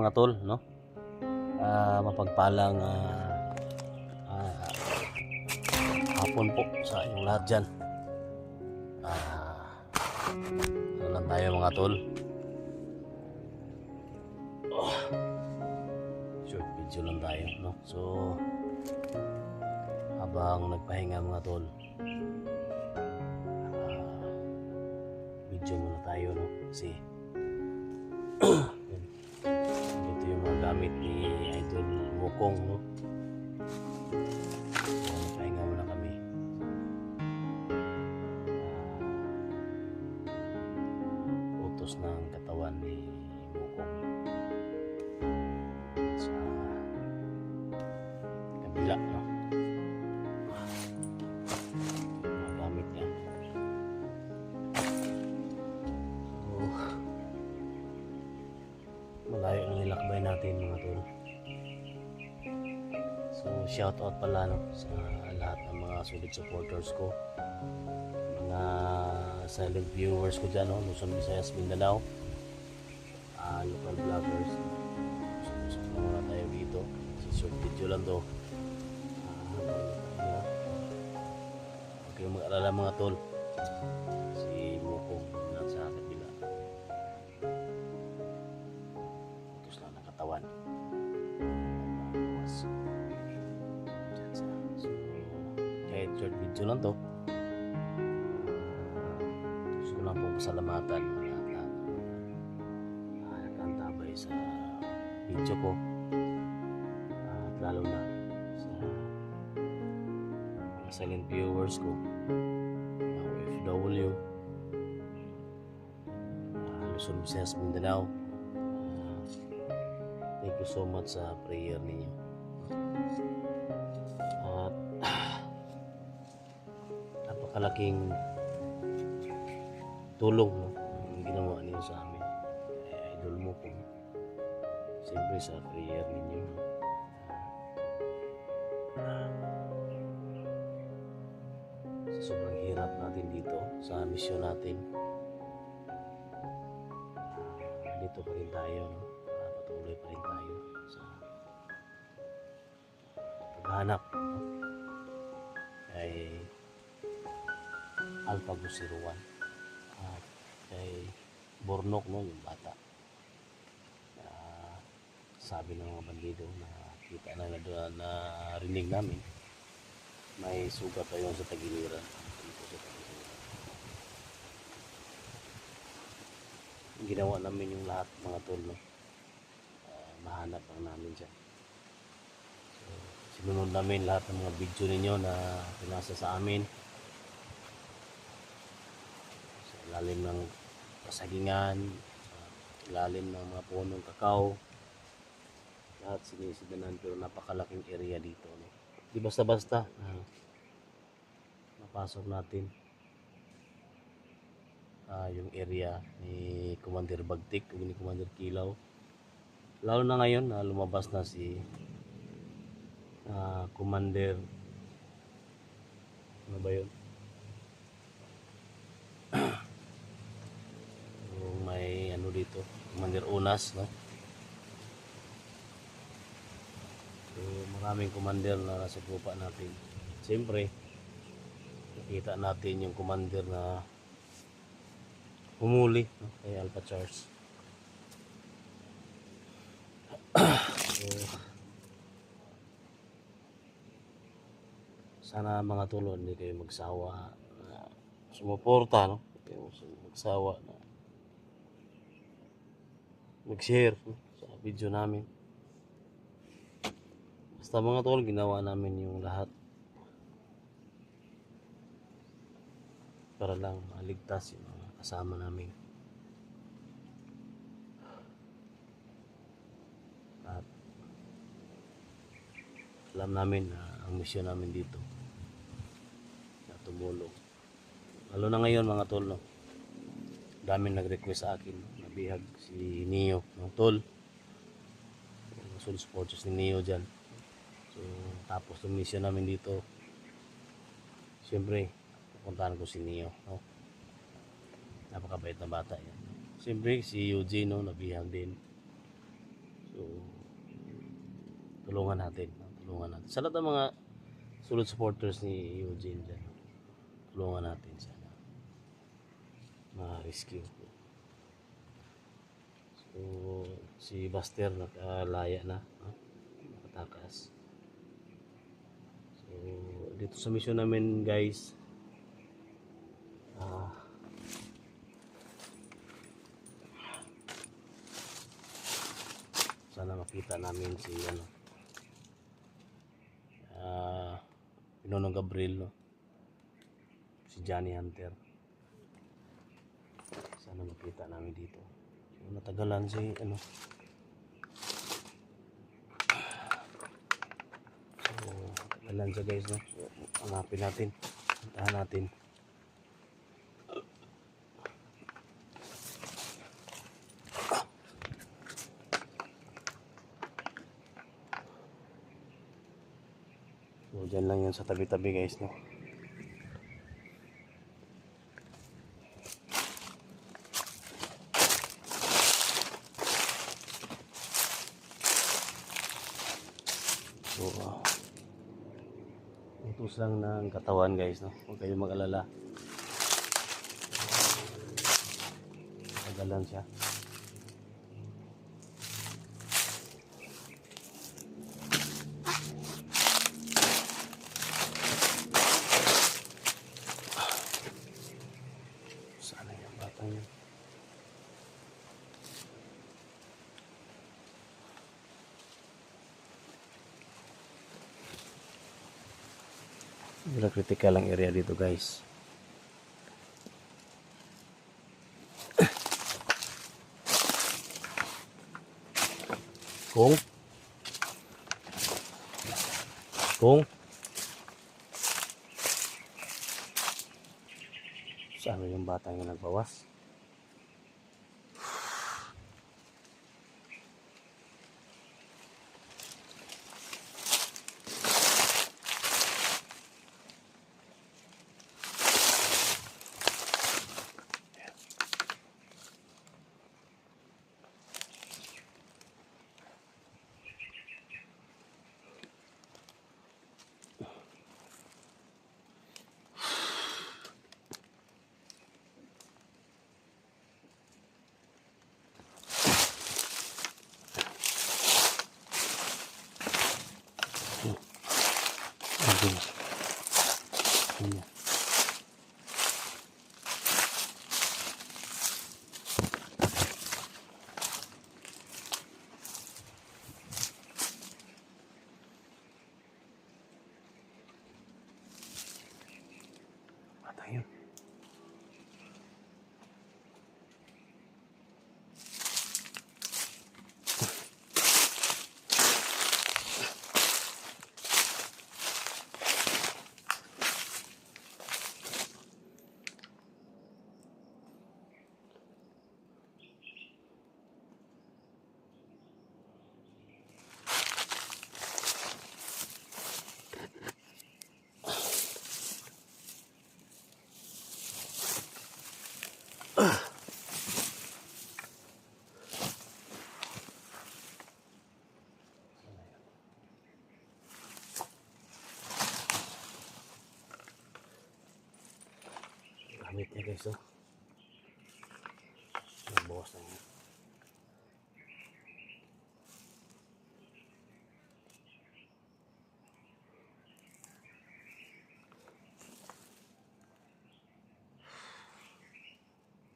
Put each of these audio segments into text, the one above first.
mga tol, no? Mapagpalang hapon po sa inyong lahat dyan. Ano lang tayo mga tol? Short video lang tayo, no? So, habang nagpahinga mga tol, video muna tayo, no? Kasi ito yung mga gamit ni Idol Mukong, no? So, nagpahinga muna kami. Utos ng katawan ni Mukong sa kabila, no? Mga gamit niya. Malayo ang nilakbay natin mga tol. So shout out pala, no, sa lahat ng mga solid supporters ko, mga silent viewers ko dyan, no? Luzon, Visayas, Mindanao, local vloggers. So muna tayo dito. So, short video lang to. Huwag kayong mag-alala mga tol, si Mukong nasa kabila. Utos lang ng katawan. So, kahit short video lang to, gusto ko lang po pasalamatan mga lahat nagkantabay sa video ko, at lalo na sa mga silent viewers ko, mga OFW, Luzon, Visayas, Mindanao. Thank you so much sa prayer ninyo. At napakalaking tulong, no, ang ginawa niyo sa amin, Idol Mukong. Siyempre sa prayer ninyo, sa sobrang hirap natin dito sa misyon natin, dito pa rin tayo, no? Patuloy pa rin tayo sa paghanap, no, kay Alphagus 01 at kay Bornok, no, yung bata. Sabi ng mga bandido na kita na rinig namin, may sugat tayo sa tagiliran. Ginawa namin yung lahat mga tol, no? Mahanap lang namin siya. So, sinunod namin lahat ng mga video ninyo na pinasa sa amin sa ilalim ng kasagingan, sa ilalim ng mga punong kakao. Lahat sinisidanan, pero napakalaking area dito, no? Di basta-basta napasok natin yung area ni Commander Bagtik o ni Commander Kilaw, lalo na ngayon na lumabas na si Commander, ano ba yun, yung may ano dito, Commander Unas, no? So, maraming commander na nasa grupa natin. Siyempre, nakita natin yung commander na humuli, no, kay Alpha Charles. So, sana mga tol, hindi kayo magsawa na sumuporta, no? Hindi kayo magsawa na mag-share, no, sa video namin. Basta mga tol, ginawa namin yung lahat para lang maligtas yung mga kasama namin. At alam namin na ang misyon namin dito na tumulong. Lalo na ngayon mga tol, no? Daming nag-request sa akin, nabihag si Neo, no, tol. Soul supporters ni Neo dyan. So, tapos yung mission namin dito, siyempre pupuntahan ko si Neo, no? Napakabait na bata yan. Siyempre si Eugene, no, nabihag din. So, tulungan natin. Tulungan natin. Sa lahat ng mga solid supporters ni Eugene dyan, tulungan natin siya na ma-rescue. So, si Buster nakalaya na, nakatakas. So, dito sa mission namin guys, sana makita namin si Pinonong Gabriel, no? Si Johnny Hunter. Sana makita namin dito. So, natagalan si so natagalan siya guys, no? So, hanapin natin, puntahan natin. So, dyan lang yun sa tabi-tabi guys, no? So, utos lang ng katawan guys, no? Huwag kayong mag-alala. Tagalan siya. Sana yung batang yun. Wala critical ang area dito guys. Kung saan yung batang yung nagbawas? Ayan. Bata yun. Gamit niya guys, oh. Nabawas na niya.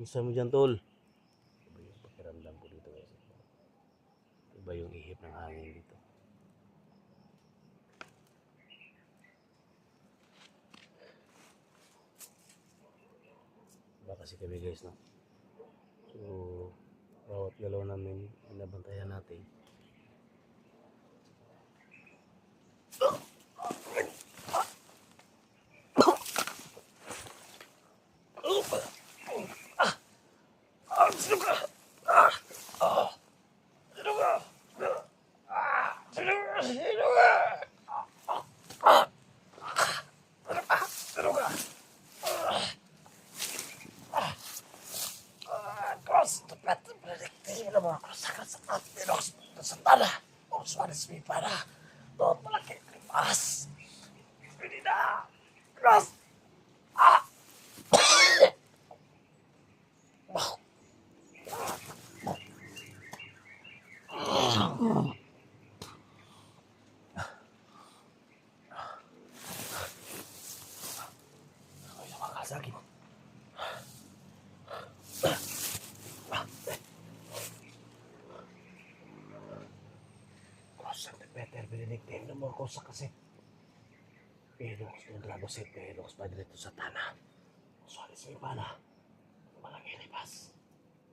Isa mo dyan, tol. Iba yung pakiramdam ko dito guys. Iba yung ihip ng hangin dito. Iba kasi kami guys, no? So, bawat galaw namin, inabantayan natin. sa akin. Santo Peter, Benedictine, no more cosa kasi. Pilux, Dondragos et Pilux, Padre to Satana. Solis may pala. Walang ilibas.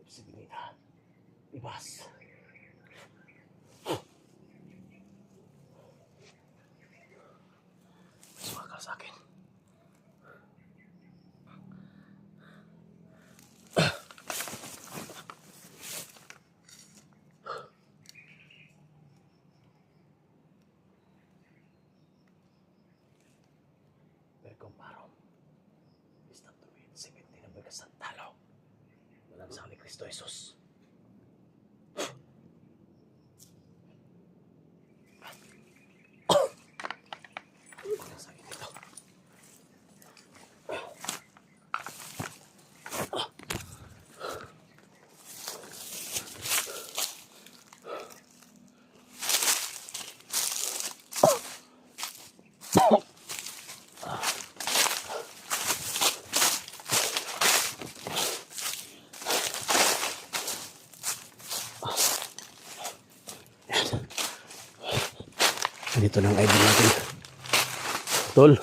Ibsibilita. Ibas. Suwakal sa akin. Comparom. Isang tuwid, simiti ng bagasang talo. Walang sa ni Kristo Jesus. Walang sa akin ito. Dito ng idol natin. Tol.